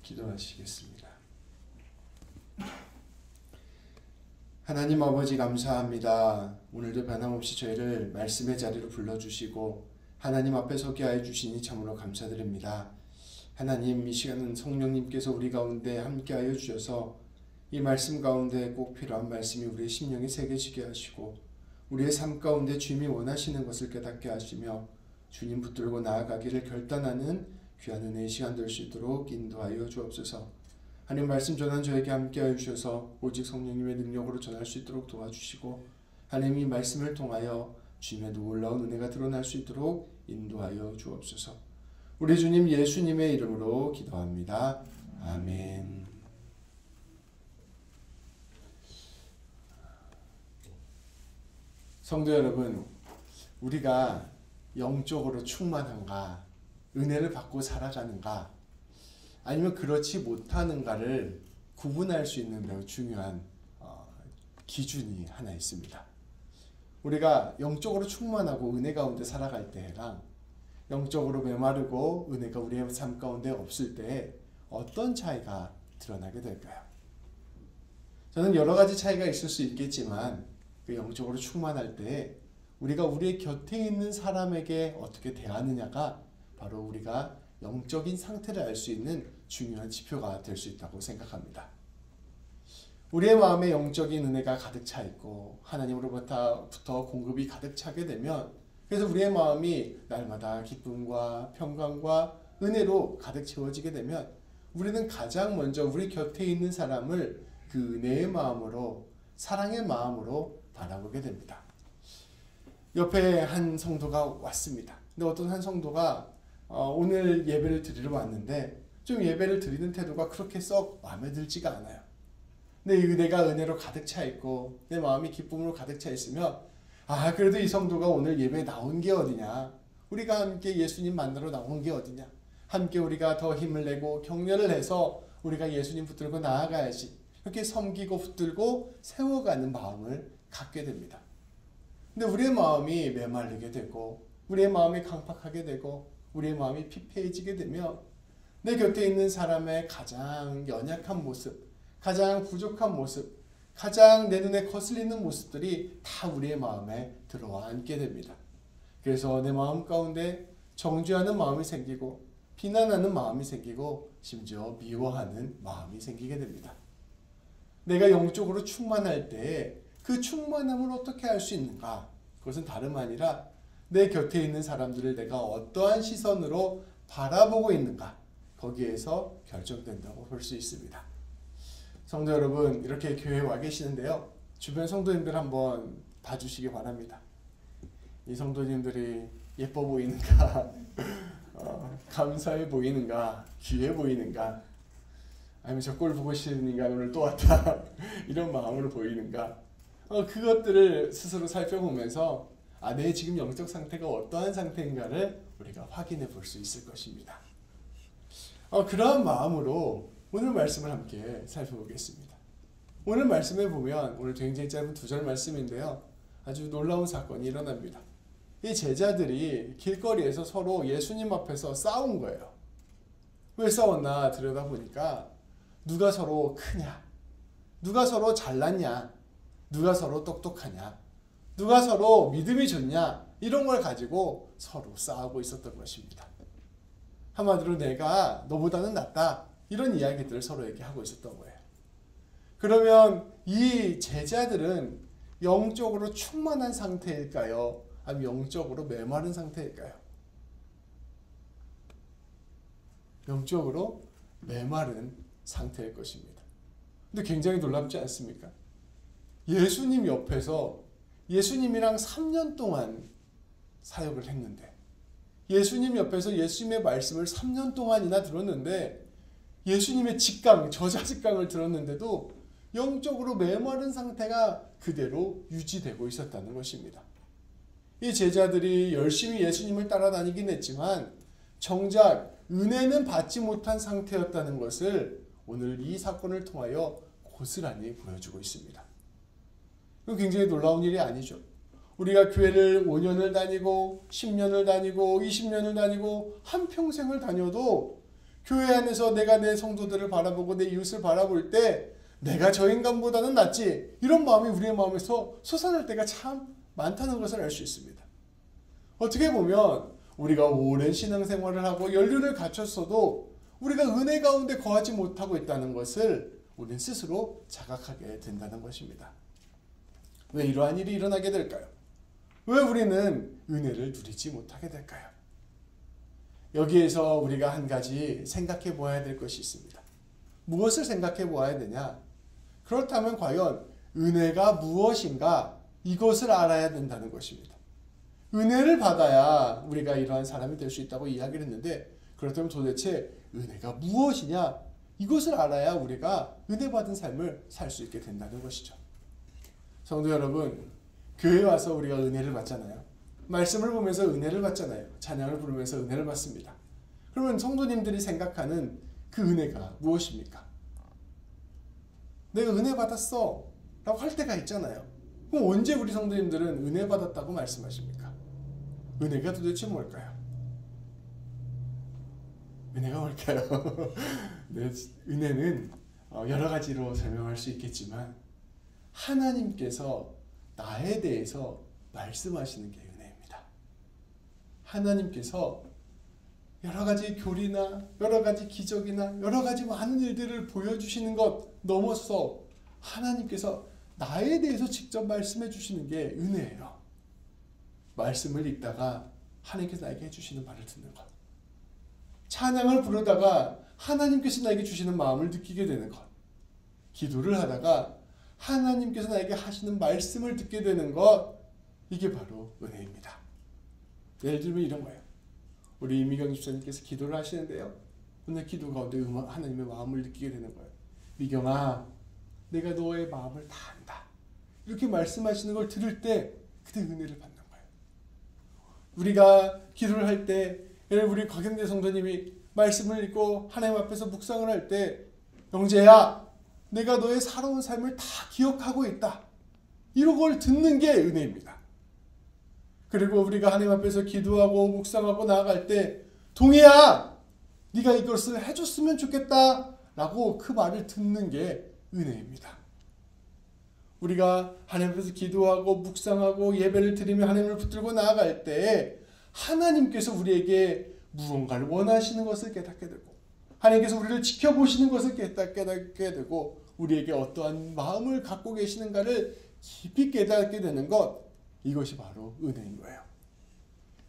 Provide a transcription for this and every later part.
기도하시겠습니다. 하나님 아버지 감사합니다. 오늘도 변함없이 저희를 말씀의 자리로 불러주시고 하나님 앞에 서게 하여 주시니 참으로 감사드립니다. 하나님, 이 시간은 성령님께서 우리 가운데 함께하여 주셔서 이 말씀 가운데 꼭 필요한 말씀이 우리의 심령에 새겨지게 하시고 우리의 삶 가운데 주님이 원하시는 것을 깨닫게 하시며 주님 붙들고 나아가기를 결단하는 귀한 은혜의 시간 될 수 있도록 인도하여 주옵소서. 하나님 말씀 전한 저에게 함께하여 주셔서 오직 성령님의 능력으로 전할 수 있도록 도와주시고 하나님 이 말씀을 통하여 주님의 놀라운 은혜가 드러날 수 있도록 인도하여 주옵소서. 우리 주님 예수님의 이름으로 기도합니다. 아멘. 성도 여러분, 우리가 영적으로 충만한가, 은혜를 받고 살아가는가, 아니면 그렇지 못하는가를 구분할 수 있는 매우 중요한 기준이 하나 있습니다. 우리가 영적으로 충만하고 은혜 가운데 살아갈 때랑 영적으로 메마르고 은혜가 우리의 삶 가운데 없을 때 어떤 차이가 드러나게 될까요? 저는 여러 가지 차이가 있을 수 있겠지만 그 영적으로 충만할 때 우리가 우리의 곁에 있는 사람에게 어떻게 대하느냐가 바로 우리가 영적인 상태를 알 수 있는 중요한 지표가 될 수 있다고 생각합니다. 우리의 마음에 영적인 은혜가 가득 차 있고 하나님으로부터 공급이 가득 차게 되면 그래서 우리의 마음이 날마다 기쁨과 평강과 은혜로 가득 채워지게 되면 우리는 가장 먼저 우리 곁에 있는 사람을 그 은혜의 마음으로 사랑의 마음으로 바라보게 됩니다. 옆에 한 성도가 왔습니다. 근데 어떤 한 성도가 오늘 예배를 드리러 왔는데 좀 예배를 드리는 태도가 그렇게 썩 마음에 들지가 않아요. 근데 이 은혜가 은혜로 가득 차 있고 내 마음이 기쁨으로 가득 차 있으면 그래도 이 성도가 오늘 예배에 나온 게 어디냐, 우리가 함께 예수님 만나러 나온 게 어디냐, 함께 우리가 더 힘을 내고 격려를 해서 우리가 예수님 붙들고 나아가야지, 이렇게 섬기고 붙들고 세워가는 마음을 갖게 됩니다. 근데 우리의 마음이 메말르게 되고 우리의 마음이 강팍하게 되고 우리의 마음이 피폐해지게 되면 내 곁에 있는 사람의 가장 연약한 모습, 가장 부족한 모습, 가장 내 눈에 거슬리는 모습들이 다 우리의 마음에 들어와 앉게 됩니다. 그래서 내 마음 가운데 정죄하는 마음이 생기고 비난하는 마음이 생기고 심지어 미워하는 마음이 생기게 됩니다. 내가 영적으로 충만할 때 그 충만함을 어떻게 할 수 있는가? 그것은 다름 아니라 내 곁에 있는 사람들을 내가 어떠한 시선으로 바라보고 있는가, 거기에서 결정된다고 볼 수 있습니다. 성도 여러분, 이렇게 교회에 와 계시는데요, 주변 성도님들 한번 봐주시기 바랍니다. 이 성도님들이 예뻐 보이는가, 감사해 보이는가, 귀해 보이는가, 아니면 저 꼴 보고 싶은 인간 오늘 또 왔다 이런 마음으로 보이는가, 그것들을 스스로 살펴보면서 내 지금 영적 상태가 어떠한 상태인가를 우리가 확인해 볼 수 있을 것입니다. 그러한 마음으로 오늘 말씀을 함께 살펴보겠습니다. 오늘 말씀에 보면 오늘 굉장히 짧은 2절 말씀인데요, 아주 놀라운 사건이 일어납니다. 이 제자들이 길거리에서 서로 예수님 앞에서 싸운 거예요. 왜 싸웠나 들여다보니까 누가 서로 크냐, 누가 서로 잘났냐, 누가 서로 똑똑하냐, 누가 서로 믿음이 좋냐, 이런 걸 가지고 서로 싸우고 있었던 것입니다. 한마디로 내가 너보다는 낫다, 이런 이야기들을 서로에게 하고 있었던 거예요. 그러면 이 제자들은 영적으로 충만한 상태일까요? 아니면 영적으로 메마른 상태일까요? 영적으로 메마른 상태일 것입니다. 근데 굉장히 놀랍지 않습니까? 예수님 옆에서 예수님이랑 3년 동안 사역을 했는데, 예수님 옆에서 예수님의 말씀을 3년 동안이나 들었는데, 예수님의 직강, 저자직강을 들었는데도 영적으로 메마른 상태가 그대로 유지되고 있었다는 것입니다. 이 제자들이 열심히 예수님을 따라다니긴 했지만 정작 은혜는 받지 못한 상태였다는 것을 오늘 이 사건을 통하여 고스란히 보여주고 있습니다. 이거 굉장히 놀라운 일이 아니죠. 우리가 교회를 5년을 다니고 10년을 다니고 20년을 다니고 한평생을 다녀도 교회 안에서 내가 내 성도들을 바라보고 내 이웃을 바라볼 때 내가 저 인간보다는 낫지, 이런 마음이 우리의 마음에서 솟아날 때가 참 많다는 것을 알 수 있습니다. 어떻게 보면 우리가 오랜 신앙생활을 하고 연륜을 갖췄어도 우리가 은혜 가운데 거하지 못하고 있다는 것을 우리는 스스로 자각하게 된다는 것입니다. 왜 이러한 일이 일어나게 될까요? 왜 우리는 은혜를 누리지 못하게 될까요? 여기에서 우리가 한 가지 생각해 보아야 될 것이 있습니다. 무엇을 생각해 보아야 되냐? 그렇다면 과연 은혜가 무엇인가, 이것을 알아야 된다는 것입니다. 은혜를 받아야 우리가 이러한 사람이 될 수 있다고 이야기를 했는데, 그렇다면 도대체 은혜가 무엇이냐, 이것을 알아야 우리가 은혜 받은 삶을 살 수 있게 된다는 것이죠. 성도 여러분, 교회에 와서 우리가 은혜를 받잖아요. 말씀을 보면서 은혜를 받잖아요. 찬양을 부르면서 은혜를 받습니다. 그러면 성도님들이 생각하는 그 은혜가 무엇입니까? 내가 은혜 받았어 라고 할 때가 있잖아요. 그럼 언제 우리 성도님들은 은혜 받았다고 말씀하십니까? 은혜가 도대체 뭘까요? 은혜가 뭘까요? 네, 은혜는 여러 가지로 설명할 수 있겠지만 하나님께서 나에 대해서 말씀하시는 게 은혜입니다. 하나님께서 여러 가지 교리나 여러 가지 기적이나 여러 가지 많은 일들을 보여주시는 것 넘어서 하나님께서 나에 대해서 직접 말씀해 주시는 게 은혜예요. 말씀을 읽다가 하나님께서 나에게 해주시는 말을 듣는 것, 찬양을 부르다가 하나님께서 나에게 주시는 마음을 느끼게 되는 것, 기도를 하다가 하나님께서 나에게 하시는 말씀을 듣게 되는 것, 이게 바로 은혜입니다. 예를 들면 이런 거예요. 우리 이미경 집사님께서 기도를 하시는데요, 오늘 기도 가운데 하나님의 마음을 느끼게 되는 거예요. 미경아, 내가 너의 마음을 다 안다, 이렇게 말씀하시는 걸 들을 때 그때 은혜를 받는 거예요. 우리가 기도를 할 때, 우리 곽영대 성도님이 말씀을 읽고 하나님 앞에서 묵상을 할 때, 영재야, 내가 너의 살아온 삶을 다 기억하고 있다, 이런 걸 듣는 게 은혜입니다. 그리고 우리가 하나님 앞에서 기도하고 묵상하고 나아갈 때, 동희야, 네가 이것을 해줬으면 좋겠다 라고 그 말을 듣는 게 은혜입니다. 우리가 하나님 앞에서 기도하고 묵상하고 예배를 드리며 하나님을 붙들고 나아갈 때 하나님께서 우리에게 무언가를 원하시는 것을 깨닫게 되고, 하나님께서 우리를 지켜보시는 것을 깨닫게 되고, 우리에게 어떠한 마음을 갖고 계시는가를 깊이 깨닫게 되는 것, 이것이 바로 은혜인 거예요.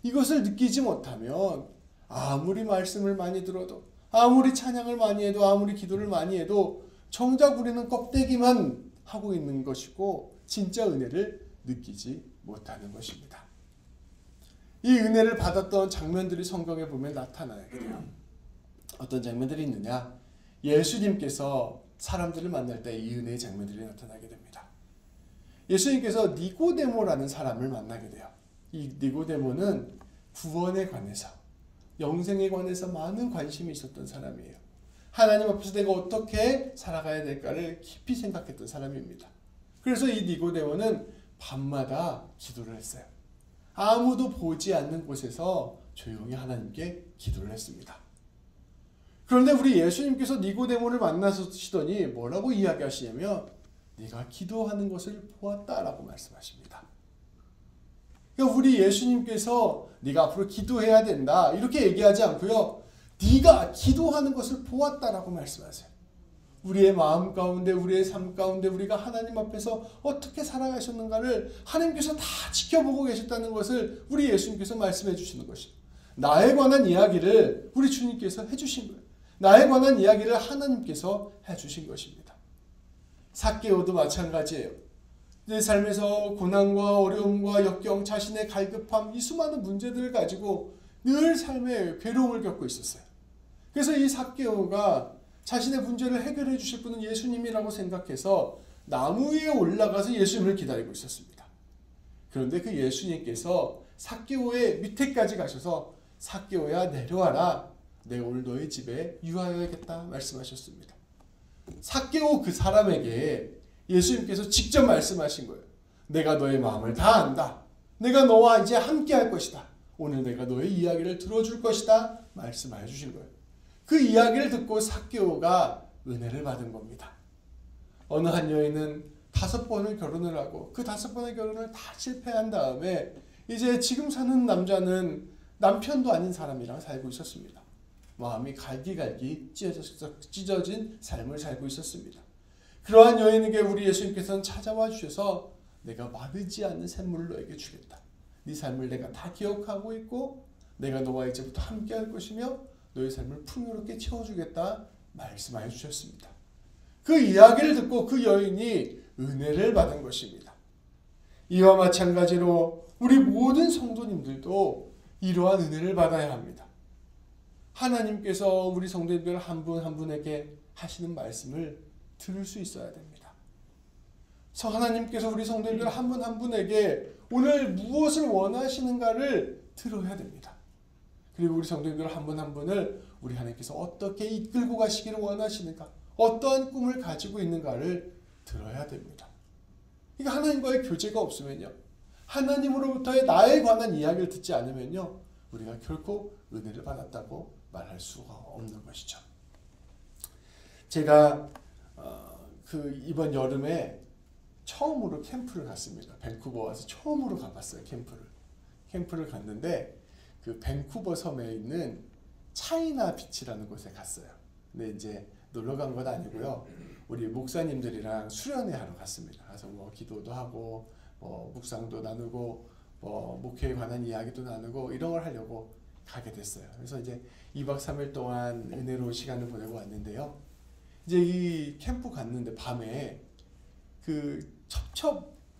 이것을 느끼지 못하면 아무리 말씀을 많이 들어도, 아무리 찬양을 많이 해도, 아무리 기도를 많이 해도 정작 우리는 껍데기만 하고 있는 것이고 진짜 은혜를 느끼지 못하는 것입니다. 이 은혜를 받았던 장면들이 성경에 보면 나타나게 돼요. 어떤 장면들이 있느냐? 예수님께서 사람들을 만날 때 이 은혜의 장면들이 나타나게 됩니다. 예수님께서 니고데모라는 사람을 만나게 돼요. 이 니고데모는 구원에 관해서, 영생에 관해서 많은 관심이 있었던 사람이에요. 하나님 앞에서 내가 어떻게 살아가야 될까를 깊이 생각했던 사람입니다. 그래서 이 니고데모는 밤마다 기도를 했어요. 아무도 보지 않는 곳에서 조용히 하나님께 기도를 했습니다. 그런데 우리 예수님께서 니고데모를 만나시더니 뭐라고 이야기하시냐면, 네가 기도하는 것을 보았다라고 말씀하십니다. 그러니까 우리 예수님께서 네가 앞으로 기도해야 된다 이렇게 얘기하지 않고요, 네가 기도하는 것을 보았다라고 말씀하세요. 우리의 마음 가운데, 우리의 삶 가운데 우리가 하나님 앞에서 어떻게 살아가셨는가를 하나님께서 다 지켜보고 계셨다는 것을 우리 예수님께서 말씀해 주시는 것입니다. 나에 관한 이야기를 우리 주님께서 해주신 거예요. 나에 관한 이야기를 하나님께서 해주신 것입니다. 삭개오도 마찬가지예요. 내 삶에서 고난과 어려움과 역경, 자신의 갈급함, 이 수많은 문제들을 가지고 늘 삶에 괴로움을 겪고 있었어요. 그래서 이 삭개오가 자신의 문제를 해결해 주실 분은 예수님이라고 생각해서 나무 위에 올라가서 예수님을 기다리고 있었습니다. 그런데 그 예수님께서 삭개오의 밑에까지 가셔서, 삭개오야 내려와라, 내가 오늘 너의 집에 유하여야겠다 말씀하셨습니다. 삭개오 그 사람에게 예수님께서 직접 말씀하신 거예요. 내가 너의 마음을 다 안다. 내가 너와 이제 함께 할 것이다. 오늘 내가 너의 이야기를 들어줄 것이다 말씀해 주신 거예요. 그 이야기를 듣고 삭개오가 은혜를 받은 겁니다. 어느 한 여인은 5번을 결혼을 하고 그 5번의 결혼을 다 실패한 다음에 이제 지금 사는 남자는 남편도 아닌 사람이랑 살고 있었습니다. 마음이 갈기갈기 찢어진 삶을 살고 있었습니다. 그러한 여인에게 우리 예수님께서는 찾아와 주셔서 내가 마르지 않는 샘물을 너에게 주겠다. 네 삶을 내가 다 기억하고 있고 내가 너와 이제부터 함께할 것이며 너의 삶을 풍요롭게 채워주겠다 말씀하여 주셨습니다. 그 이야기를 듣고 그 여인이 은혜를 받은 것입니다. 이와 마찬가지로 우리 모든 성도님들도 이러한 은혜를 받아야 합니다. 하나님께서 우리 성도님들 한 분 한 분에게 하시는 말씀을 들을 수 있어야 됩니다. 하나님께서 우리 성도님들 한 분 한 분에게 오늘 무엇을 원하시는가를 들어야 됩니다. 그리고 우리 성도님들 한 분 한 분을 우리 하나님께서 어떻게 이끌고 가시기를 원하시는가, 어떠한 꿈을 가지고 있는가를 들어야 됩니다. 그러니까 하나님과의 교제가 없으면요, 하나님으로부터의 나에 관한 이야기를 듣지 않으면요, 우리가 결코 은혜를 받았다고 말할 수가 없는 것이죠. 제가 이번 여름에 처음으로 캠프를 갔습니다. 밴쿠버 와서 처음으로 가봤어요. 캠프를 갔는데 그 밴쿠버 섬에 있는 차이나 비치라는 곳에 갔어요. 근데 이제 놀러 간 건 아니고요. 우리 목사님들이랑 수련회 하러 갔습니다. 그래서 뭐 기도도 하고 뭐 묵상도 나누고 뭐 목회에 관한 이야기도 나누고 이런 걸 하려고 가게 됐어요. 그래서 이제 2박 3일 동안 은혜로운 시간을 보내고 왔는데요. 이제 이 캠프 갔는데 밤에 그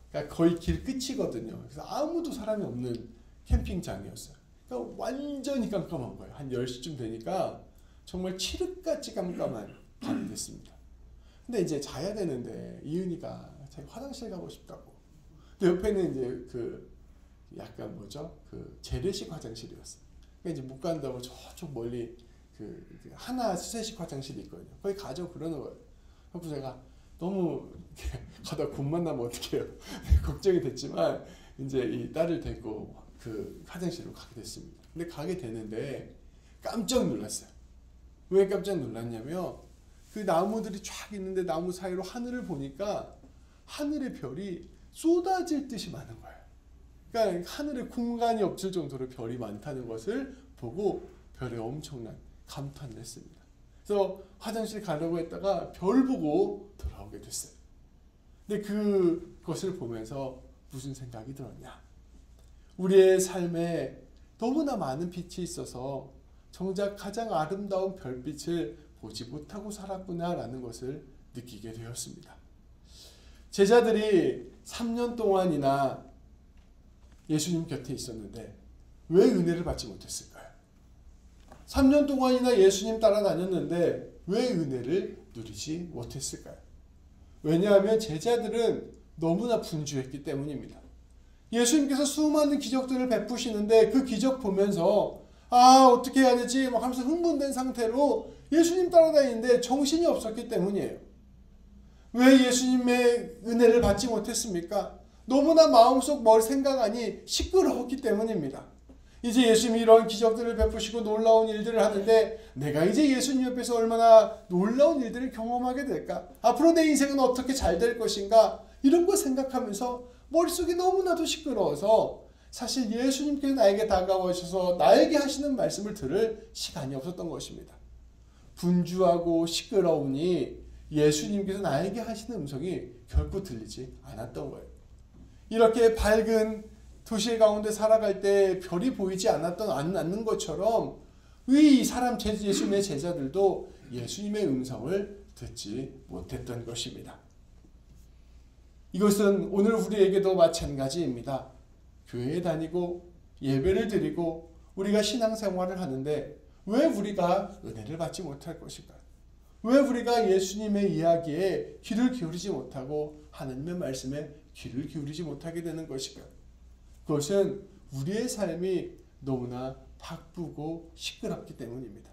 그러니까 거의 길 끝이거든요. 그래서 아무도 사람이 없는 캠핑장이었어요. 그러니까 완전히 깜깜한 거예요. 한 10시쯤 되니까 정말 칠흑같이 깜깜한 밤이 됐습니다. 근데 이제 자야 되는데 이은이가 자기 화장실 가고 싶다고. 근데 옆에는 이제 그 약간 그 재래식 화장실이었어요. 그러니까 이제 못 간다고 저쪽 멀리 그 하나 수세식 화장실이 있거든요. 거기 가자고 그러는 거예요. 그래서 제가 너무 가다 군만 나면 어떡해요. 걱정이 됐지만 이제 이 딸을 데리고 그 화장실로 가게 됐습니다. 근데 가게 되는데 깜짝 놀랐어요. 왜 깜짝 놀랐냐면 그 나무들이 쫙 있는데 나무 사이로 하늘을 보니까 하늘의 별이 쏟아질 듯이 많은 거예요. 그러니까 하늘에 공간이 없을 정도로 별이 많다는 것을 보고 별에 엄청난 감탄을 했습니다. 그래서 화장실 가려고 했다가 별 보고 돌아오게 됐어요. 근데 그것을 보면서 무슨 생각이 들었냐? 우리의 삶에 너무나 많은 빛이 있어서 정작 가장 아름다운 별빛을 보지 못하고 살았구나라는 것을 느끼게 되었습니다. 제자들이 3년 동안이나 예수님 곁에 있었는데 왜 은혜를 받지 못했을까요? 3년 동안이나 예수님 따라다녔는데 왜 은혜를 누리지 못했을까요? 왜냐하면 제자들은 너무나 분주했기 때문입니다. 예수님께서 수많은 기적들을 베푸시는데 그 기적 보면서 어떻게 해야 되지? 막 하면서 흥분된 상태로 예수님 따라다니는데 정신이 없었기 때문이에요. 왜 예수님의 은혜를 받지 못했습니까? 너무나 마음속 생각하니 시끄러웠기 때문입니다. 이제 예수님이 이런 기적들을 베푸시고 놀라운 일들을 하는데 내가 이제 예수님 옆에서 얼마나 놀라운 일들을 경험하게 될까? 앞으로 내 인생은 어떻게 잘 될 것인가? 이런 거 생각하면서 머릿속이 너무나도 시끄러워서 사실 예수님께서 나에게 다가오셔서 나에게 하시는 말씀을 들을 시간이 없었던 것입니다. 분주하고 시끄러우니 예수님께서 나에게 하시는 음성이 결코 들리지 않았던 거예요. 이렇게 밝은 도시 가운데 살아갈 때 별이 보이지 않는 것처럼 이 사람 예수님의 제자들도 예수님의 음성을 듣지 못했던 것입니다. 이것은 오늘 우리에게도 마찬가지입니다. 교회에 다니고 예배를 드리고 우리가 신앙생활을 하는데 왜 우리가 은혜를 받지 못할 것일까요? 왜 우리가 예수님의 이야기에 귀를 기울이지 못하고 하나님의 말씀에 귀를 기울이지 못하게 되는 것일까요? 그것은 우리의 삶이 너무나 바쁘고 시끄럽기 때문입니다.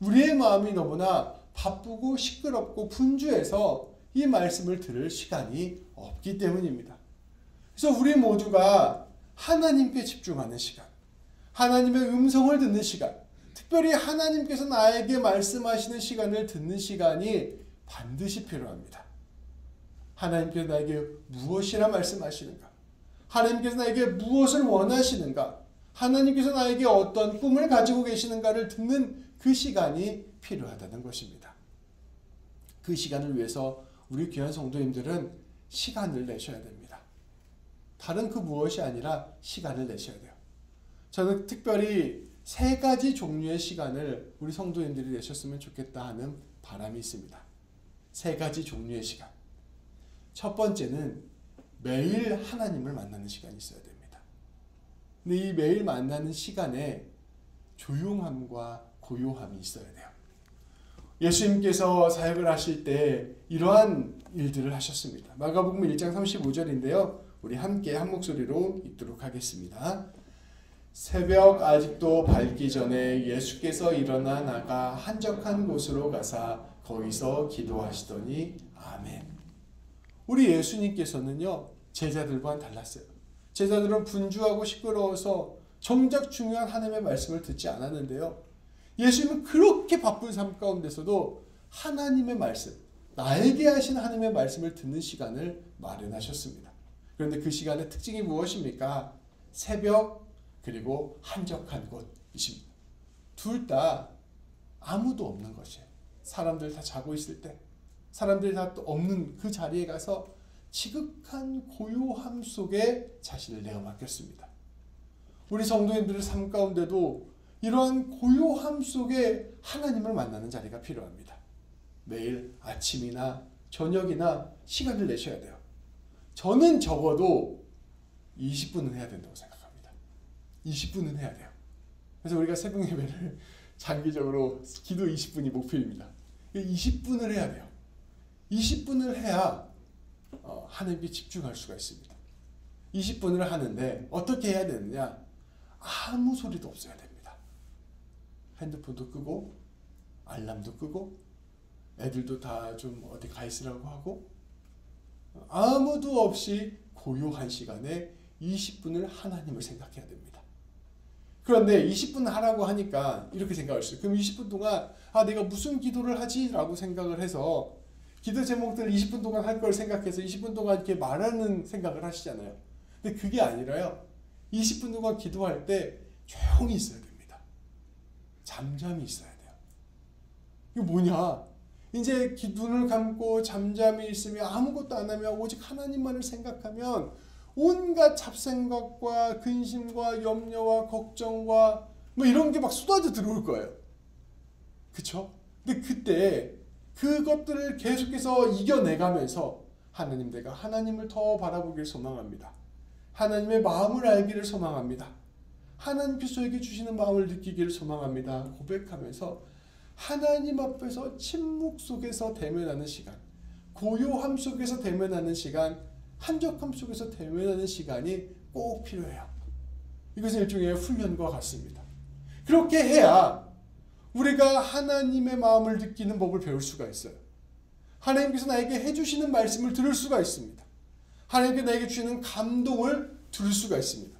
우리의 마음이 너무나 바쁘고 시끄럽고 분주해서 이 말씀을 들을 시간이 없기 때문입니다. 그래서 우리 모두가 하나님께 집중하는 시간, 하나님의 음성을 듣는 시간, 특별히 하나님께서 나에게 말씀하시는 시간을 듣는 시간이 반드시 필요합니다. 하나님께서 나에게 무엇이라 말씀하시는가? 하나님께서 나에게 무엇을 원하시는가? 하나님께서 나에게 어떤 꿈을 가지고 계시는가를 듣는 그 시간이 필요하다는 것입니다. 그 시간을 위해서 우리 귀한 성도님들은 시간을 내셔야 됩니다. 다른 그 무엇이 아니라 시간을 내셔야 돼요. 저는 특별히 3가지 종류의 시간을 우리 성도님들이 내셨으면 좋겠다 하는 바람이 있습니다. 3가지 종류의 시간. 첫 번째는 매일 하나님을 만나는 시간이 있어야 됩니다. 근데 이 매일 만나는 시간에 조용함과 고요함이 있어야 돼요. 예수님께서 사역을 하실 때 이러한 일들을 하셨습니다. 마가복음 1장 35절인데요. 우리 함께 한 목소리로 읽도록 하겠습니다. 새벽 아직도 밝기 전에 예수께서 일어나 나가 한적한 곳으로 가사 거기서 기도하시더니 아멘. 우리 예수님께서는요, 제자들과는 달랐어요. 제자들은 분주하고 시끄러워서 정작 중요한 하나님의 말씀을 듣지 않았는데요. 예수님은 그렇게 바쁜 삶 가운데서도 하나님의 말씀, 나에게 하신 하나님의 말씀을 듣는 시간을 마련하셨습니다. 그런데 그 시간의 특징이 무엇입니까? 새벽 그리고 한적한 곳이십니다. 둘 다 아무도 없는 것이에요. 사람들 다 자고 있을 때, 사람들이 다 없는 그 자리에 가서 지극한 고요함 속에 자신을 내어 맡겼습니다. 우리 성도님들의 삶 가운데도 이러한 고요함 속에 하나님을 만나는 자리가 필요합니다. 매일 아침이나 저녁이나 시간을 내셔야 돼요. 저는 적어도 20분은 해야 된다고 생각합니다. 20분은 해야 돼요. 그래서 우리가 새벽 예배를 장기적으로 기도 20분이 목표입니다. 20분을 해야 돼요. 20분을 해야 하나님께 집중할 수가 있습니다. 20분을 하는데 어떻게 해야 되느냐? 아무 소리도 없어야 됩니다. 핸드폰도 끄고 알람도 끄고 애들도 다 좀 어디 가 있으라고 하고 아무도 없이 고요한 시간에 20분을 하나님을 생각해야 됩니다. 그런데 20분 하라고 하니까 이렇게 생각할 수 있어요. 그럼 20분 동안 내가 무슨 기도를 하지? 라고 생각을 해서 기도 제목들을 20분 동안 할 걸 생각해서 20분 동안 이렇게 말하는 생각을 하시잖아요. 근데 그게 아니라요. 20분 동안 기도할 때 조용히 있어야 됩니다. 잠잠히 있어야 돼요. 이거 뭐냐? 이제 눈을 감고 잠잠히 있으며 아무것도 안 하며 오직 하나님만을 생각하면 온갖 잡생각과 근심과 염려와 걱정과 뭐 이런 게 막 쏟아져 들어올 거예요. 그쵸? 근데 그때 그것들을 계속해서 이겨내가면서 하나님, 내가 하나님을 더 바라보길 소망합니다. 하나님의 마음을 알기를 소망합니다. 하나님께서 저에게 주시는 마음을 느끼기를 소망합니다. 고백하면서 하나님 앞에서 침묵 속에서 대면하는 시간, 고요함 속에서 대면하는 시간, 한적함 속에서 대면하는 시간이 꼭 필요해요. 이것은 일종의 훈련과 같습니다. 그렇게 해야 우리가 하나님의 마음을 느끼는 법을 배울 수가 있어요. 하나님께서 나에게 해주시는 말씀을 들을 수가 있습니다. 하나님께서 나에게 주시는 감동을 들을 수가 있습니다.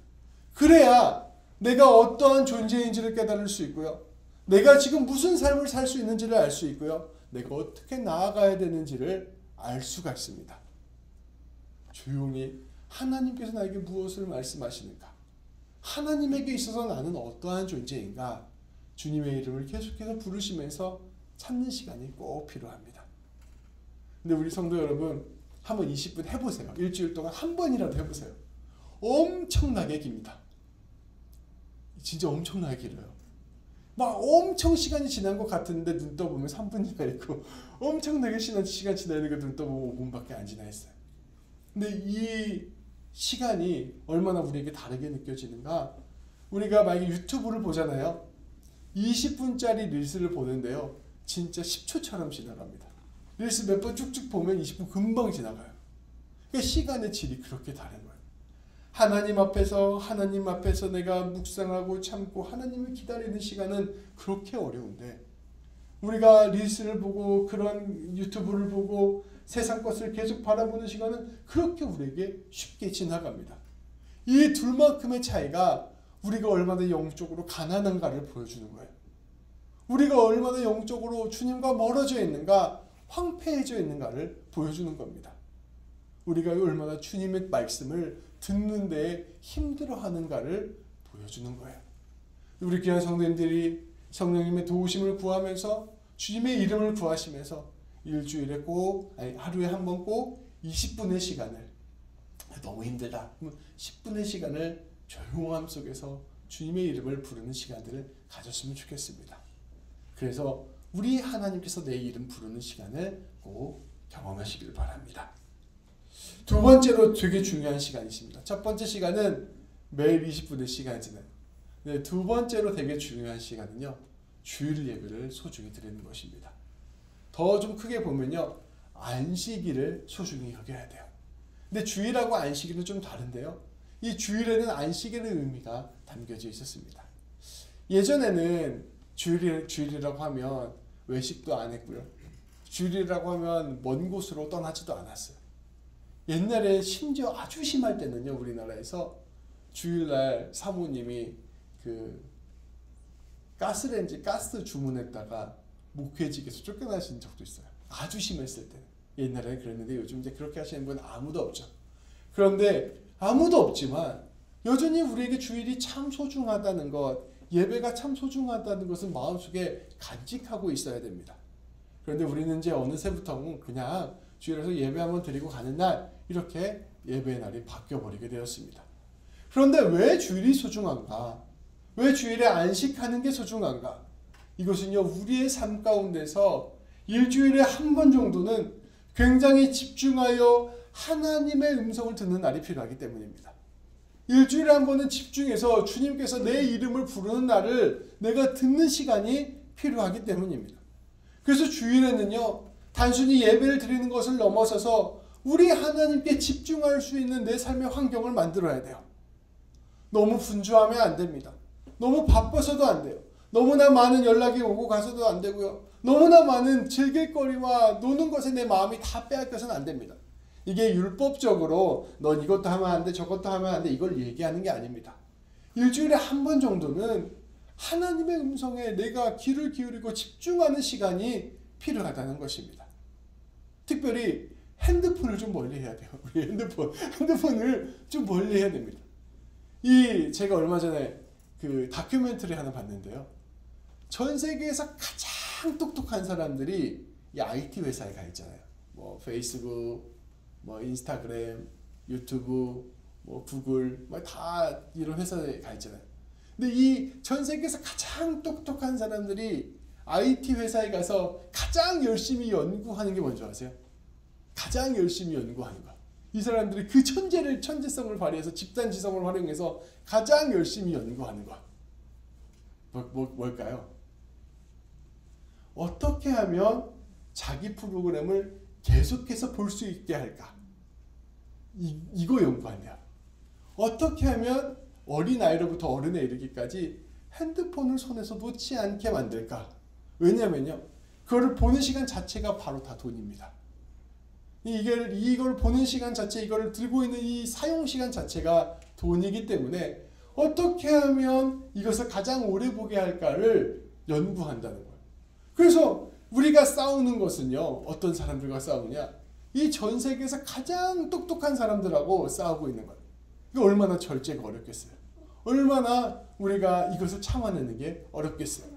그래야 내가 어떠한 존재인지를 깨달을 수 있고요. 내가 지금 무슨 삶을 살 수 있는지를 알 수 있고요. 내가 어떻게 나아가야 되는지를 알 수가 있습니다. 조용히 하나님께서 나에게 무엇을 말씀하시는가? 하나님에게 있어서 나는 어떠한 존재인가? 주님의 이름을 계속해서 부르시면서 찾는 시간이 꼭 필요합니다. 근데 우리 성도 여러분, 한번 20분 해보세요. 일주일 동안 한 번이라도 해보세요. 엄청나게 깁니다. 진짜 엄청나게 길어요. 막 엄청 시간이 지난 것 같은데 눈 떠보면 3분이나 있고 엄청나게 시간 지나 있는 거 눈 떠보면 5분밖에 안 지나 있어요. 근데 이 시간이 얼마나 우리에게 다르게 느껴지는가? 우리가 만약에 유튜브를 보잖아요. 20분짜리 릴스를 보는데요. 진짜 10초처럼 지나갑니다. 릴스 몇 번 쭉쭉 보면 20분 금방 지나가요. 그러니까 시간의 질이 그렇게 다른 거예요. 하나님 앞에서 내가 묵상하고 참고 하나님을 기다리는 시간은 그렇게 어려운데 우리가 릴스를 보고 그런 유튜브를 보고 세상 것을 계속 바라보는 시간은 그렇게 우리에게 쉽게 지나갑니다. 이 둘만큼의 차이가 우리가 얼마나 영적으로 가난한가를 보여주는 거예요. 우리가 얼마나 영적으로 주님과 멀어져 있는가, 황폐해져 있는가를 보여주는 겁니다. 우리가 얼마나 주님의 말씀을 듣는 데 힘들어하는가를 보여주는 거예요. 우리 귀한 성도님들이 성령님의 도우심을 구하면서 주님의 이름을 구하시면서 일주일에 꼭, 아니 하루에 한 번 꼭 20분의 시간을, 너무 힘들다, 10분의 시간을 조용함 속에서 주님의 이름을 부르는 시간들을 가졌으면 좋겠습니다. 그래서 우리 하나님께서 내 이름 부르는 시간을 꼭 경험하시길 바랍니다. 두 번째로 되게 중요한 시간이 있습니다. 첫 번째 시간은 매일 20분의 시간이잖아요. 네, 두 번째로 되게 중요한 시간은요, 주일 예배를 소중히 드리는 것입니다. 더 좀 크게 보면요, 안식일을 소중히 여겨야 돼요. 근데 주일하고 안식일은 좀 다른데요, 이 주일에는 안식일의 의미가 담겨져 있었습니다. 예전에는 주일이라고 하면 외식도 안 했고요, 주일이라고 하면 먼 곳으로 떠나지도 않았어요. 옛날에 심지어 아주 심할 때는요, 우리나라에서 주일날 사모님이 그 가스 주문했다가 목회직에서 쫓겨나신 적도 있어요. 아주 심했을 때. 옛날에는 그랬는데 요즘 이제 그렇게 하시는 분은 아무도 없죠. 그런데 아무도 없지만 여전히 우리에게 주일이 참 소중하다는 것, 예배가 참 소중하다는 것은 마음속에 간직하고 있어야 됩니다. 그런데 우리는 이제 어느새부터는 그냥 주일에서 예배 한번 드리고 가는 날, 이렇게 예배의 날이 바뀌어버리게 되었습니다. 그런데 왜 주일이 소중한가? 왜 주일에 안식하는 게 소중한가? 이것은요, 우리의 삶 가운데서 일주일에 한 번 정도는 굉장히 집중하여 하나님의 음성을 듣는 날이 필요하기 때문입니다. 일주일에 한 번은 집중해서 주님께서 내 이름을 부르는 날을 내가 듣는 시간이 필요하기 때문입니다. 그래서 주일에는요, 단순히 예배를 드리는 것을 넘어서서 우리 하나님께 집중할 수 있는 내 삶의 환경을 만들어야 돼요. 너무 분주하면 안 됩니다. 너무 바빠서도 안 돼요. 너무나 많은 연락이 오고 가서도 안 되고요. 너무나 많은 즐길거리와 노는 것에 내 마음이 다 빼앗겨서는 안 됩니다. 이게 율법적으로 넌 이것도 하면 안 돼, 저것도 하면 안 돼, 이걸 얘기하는 게 아닙니다. 일주일에 한 번 정도는 하나님의 음성에 내가 귀를 기울이고 집중하는 시간이 필요하다는 것입니다. 특별히 핸드폰을 좀 멀리 해야 돼요. 우리 핸드폰을 좀 멀리 해야 됩니다. 제가 얼마 전에 그 다큐멘터리 하나 봤는데요, 전 세계에서 가장 똑똑한 사람들이 이 IT 회사에 가 있잖아요. 뭐 페이스북, 뭐 인스타그램, 유튜브, 뭐 구글, 뭐 다 이런 회사에 가 있잖아요. 근데 이 전 세계에서 가장 똑똑한 사람들이 IT 회사에 가서 가장 열심히 연구하는 게 뭔지 아세요? 가장 열심히 연구하는 거. 이 사람들이 그 천재성을 발휘해서 집단지성을 활용해서 가장 열심히 연구하는 거. 뭘까요? 어떻게 하면 자기 프로그램을 계속해서 볼 수 있게 할까? 이거 연구한대요. 어떻게 하면 어린아이로부터 어른에 이르기까지 핸드폰을 손에서 놓지 않게 만들까? 왜냐면요, 그거를 보는 시간 자체가 바로 다 돈입니다. 이걸 보는 시간 자체, 이걸 들고 있는 이 사용 시간 자체가 돈이기 때문에 어떻게 하면 이것을 가장 오래 보게 할까를 연구한다는 거예요. 그래서 우리가 싸우는 것은요, 어떤 사람들과 싸우냐? 이 전 세계에서 가장 똑똑한 사람들하고 싸우고 있는 거예요. 이거 얼마나 절제가 어렵겠어요. 얼마나 우리가 이것을 참아내는 게 어렵겠어요.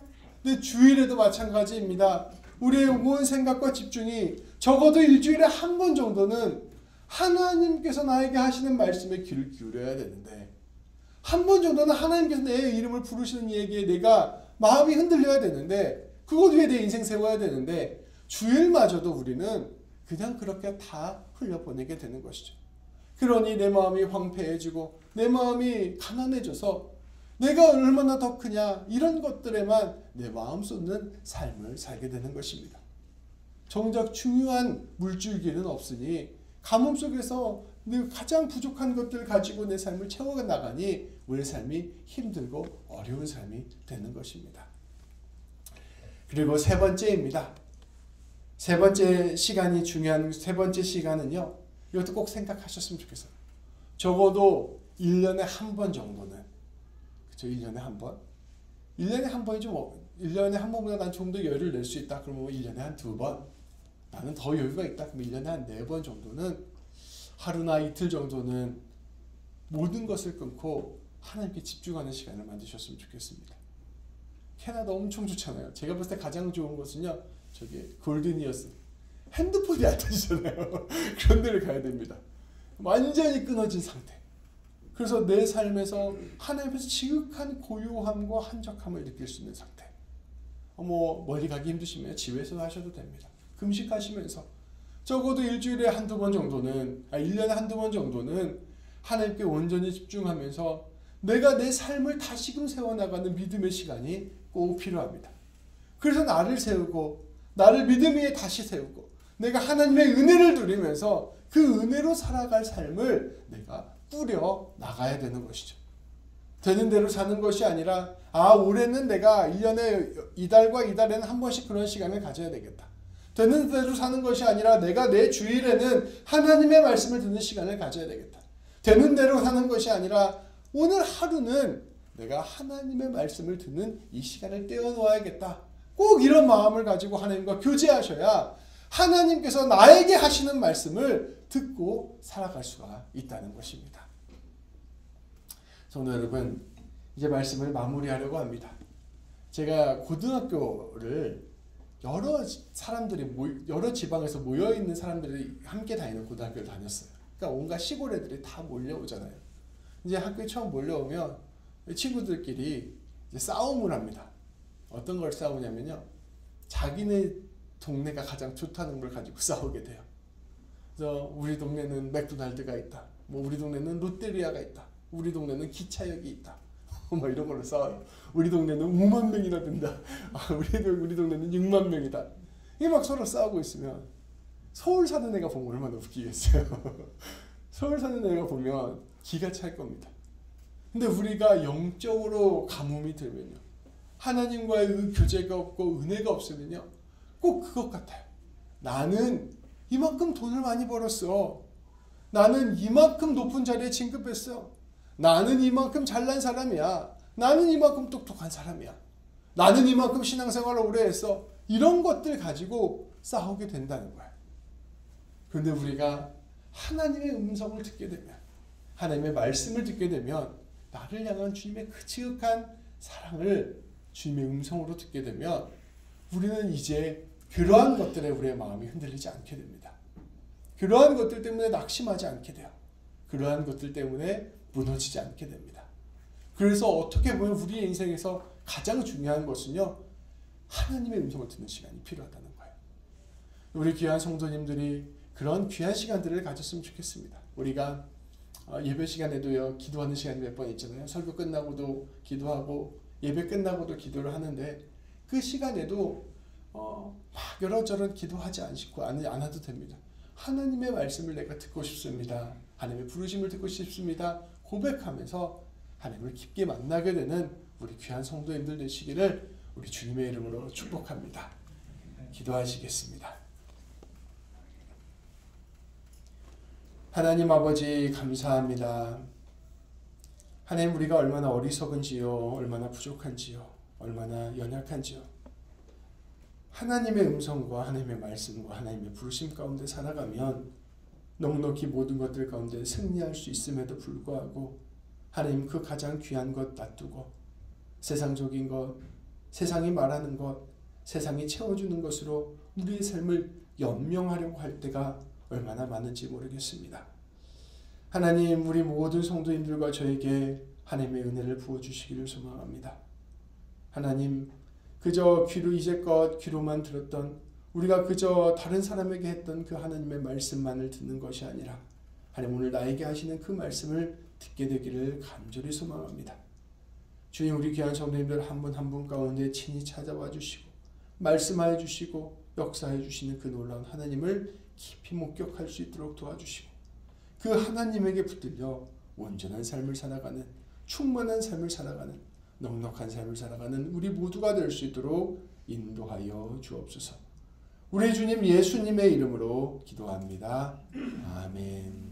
근데 주일에도 마찬가지입니다. 우리의 온 생각과 집중이 적어도 일주일에 한 번 정도는 하나님께서 나에게 하시는 말씀에 귀를 기울여야 되는데, 한 번 정도는 하나님께서 내 이름을 부르시는 얘기에 내가 마음이 흔들려야 되는데, 그것 위에 내 인생 세워야 되는데, 주일마저도 우리는 그냥 그렇게 다 흘려보내게 되는 것이죠. 그러니 내 마음이 황폐해지고 내 마음이 가난해져서 내가 얼마나 더 크냐, 이런 것들에만 내 마음 쏟는 삶을 살게 되는 것입니다. 정작 중요한 물줄기는 없으니 가뭄 속에서 내 가장 부족한 것들을 가지고 내 삶을 채워가 나가니 우리 삶이 힘들고 어려운 삶이 되는 것입니다. 그리고 세 번째입니다. 세 번째 시간이 중요한 세 번째 시간은요, 이것도 꼭 생각하셨으면 좋겠어요. 적어도 1년에 한 번 정도는, 그렇죠? 1년에 한 번. 1년에 한 번이 좀 1년에 한 번보다 난 좀 더 여유를 낼 수 있다. 그러면 1년에 한 2번. 나는 더 여유가 있다. 그럼 1년에 한 4번 정도는 하루나 이틀 정도는 모든 것을 끊고 하나님께 집중하는 시간을 만드셨으면 좋겠습니다. 캐나다 엄청 좋잖아요. 제가 봤을 때 가장 좋은 것은요. 저기 골든이어스. 핸드폰이 안 터지잖아요. 그런 데를 가야 됩니다. 완전히 끊어진 상태. 그래서 내 삶에서 하나님께서 지극한 고요함과 한적함을 느낄 수 있는 상태. 멀리 가기 힘드시면 집에서 하셔도 됩니다. 금식하시면서 적어도 일주일에 한두 번 정도는 1년에 한두 번 정도는 하나님께 온전히 집중하면서 내가 내 삶을 다시금 세워나가는 믿음의 시간이 꼭 필요합니다. 그래서 나를 세우고 나를 믿음 위에 다시 세우고 내가 하나님의 은혜를 누리면서 그 은혜로 살아갈 삶을 내가 꾸려 나가야 되는 것이죠. 되는 대로 사는 것이 아니라 올해는 내가 1년에 이달과 이달에는 한 번씩 그런 시간을 가져야 되겠다. 되는 대로 사는 것이 아니라 내가 내 주일에는 하나님의 말씀을 듣는 시간을 가져야 되겠다. 되는 대로 사는 것이 아니라 오늘 하루는 내가 하나님의 말씀을 듣는 이 시간을 떼어놓아야겠다. 꼭 이런 마음을 가지고 하나님과 교제하셔야 하나님께서 나에게 하시는 말씀을 듣고 살아갈 수가 있다는 것입니다. 성도 여러분, 이제 말씀을 마무리하려고 합니다. 제가 고등학교를 여러 사람들이 여러 지방에서 모여있는 사람들이 함께 다니는 고등학교를 다녔어요. 그러니까 온갖 시골 애들이 다 몰려오잖아요. 이제 학교에 처음 몰려오면 친구들끼리 이제 싸움을 합니다. 어떤 걸 싸우냐면요. 자기네 동네가 가장 좋다는 걸 가지고 싸우게 돼요. 그래서 우리 동네는 맥도날드가 있다. 우리 동네는 롯데리아가 있다. 우리 동네는 기차역이 있다. 이런 걸로 싸워요. 우리 동네는 5만 명이나 된다. 우리 동네는 6만 명이다. 이게 막 서로 싸우고 있으면 서울 사는 애가 보면 얼마나 웃기겠어요. 서울 사는 애가 보면 기가 찰 겁니다. 근데 우리가 영적으로 가뭄이 들면요. 하나님과의 교제가 없고 은혜가 없으면요. 꼭 그것 같아요. 나는 이만큼 돈을 많이 벌었어. 나는 이만큼 높은 자리에 진급했어. 나는 이만큼 잘난 사람이야. 나는 이만큼 똑똑한 사람이야. 나는 이만큼 신앙생활을 오래 했어. 이런 것들 가지고 싸우게 된다는 거야. 그런데 우리가 하나님의 음성을 듣게 되면, 하나님의 말씀을 듣게 되면, 나를 향한 주님의 그 지극한 사랑을 주님의 음성으로 듣게 되면 우리는 이제 그러한 것들에 우리의 마음이 흔들리지 않게 됩니다. 그러한 것들 때문에 낙심하지 않게 돼요. 그러한 것들 때문에 무너지지 않게 됩니다. 그래서 어떻게 보면 우리의 인생에서 가장 중요한 것은요. 하나님의 음성을 듣는 시간이 필요하다는 거예요. 우리 귀한 성도님들이 그런 귀한 시간들을 가졌으면 좋겠습니다. 우리가 예배 시간에도요. 기도하는 시간이 몇 번 있잖아요. 설교 끝나고도 기도하고 예배 끝나고도 기도를 하는데 그 시간에도 막 여러저런 기도하지 않아도 됩니다. 하나님의 말씀을 내가 듣고 싶습니다. 하나님의 부르심을 듣고 싶습니다. 고백하면서 하나님을 깊게 만나게 되는 우리 귀한 성도님들 되시기를 우리 주님의 이름으로 축복합니다. 기도하시겠습니다. 하나님 아버지 감사합니다. 하나님 우리가 얼마나 어리석은지요. 얼마나 부족한지요. 얼마나 연약한지요. 하나님의 음성과 하나님의 말씀과 하나님의 부르심 가운데 살아가면 넉넉히 모든 것들 가운데 승리할 수 있음에도 불구하고 하나님 그 가장 귀한 것 놔두고 세상적인 것, 세상이 말하는 것, 세상이 채워주는 것으로 우리의 삶을 연명하려고 할 때가 얼마나 많은지 모르겠습니다. 하나님 우리 모든 성도님들과 저에게 하나님의 은혜를 부어주시기를 소망합니다. 하나님 그저 이제껏 귀로만 들었던 우리가 그저 다른 사람에게 했던 그 하나님의 말씀만을 듣는 것이 아니라 하나님 오늘 나에게 하시는 그 말씀을 듣게 되기를 간절히 소망합니다. 주님 우리 귀한 성도님들 한 분 한 분 가운데 친히 찾아와 주시고 말씀하여 주시고 역사해 주시는 그 놀라운 하나님을 깊이 목격할 수 있도록 도와주시고 그 하나님에게 붙들려 온전한 삶을 살아가는 충만한 삶을 살아가는 넉넉한 삶을 살아가는 우리 모두가 될 수 있도록 인도하여 주옵소서. 우리 주님 예수님의 이름으로 기도합니다. 아멘.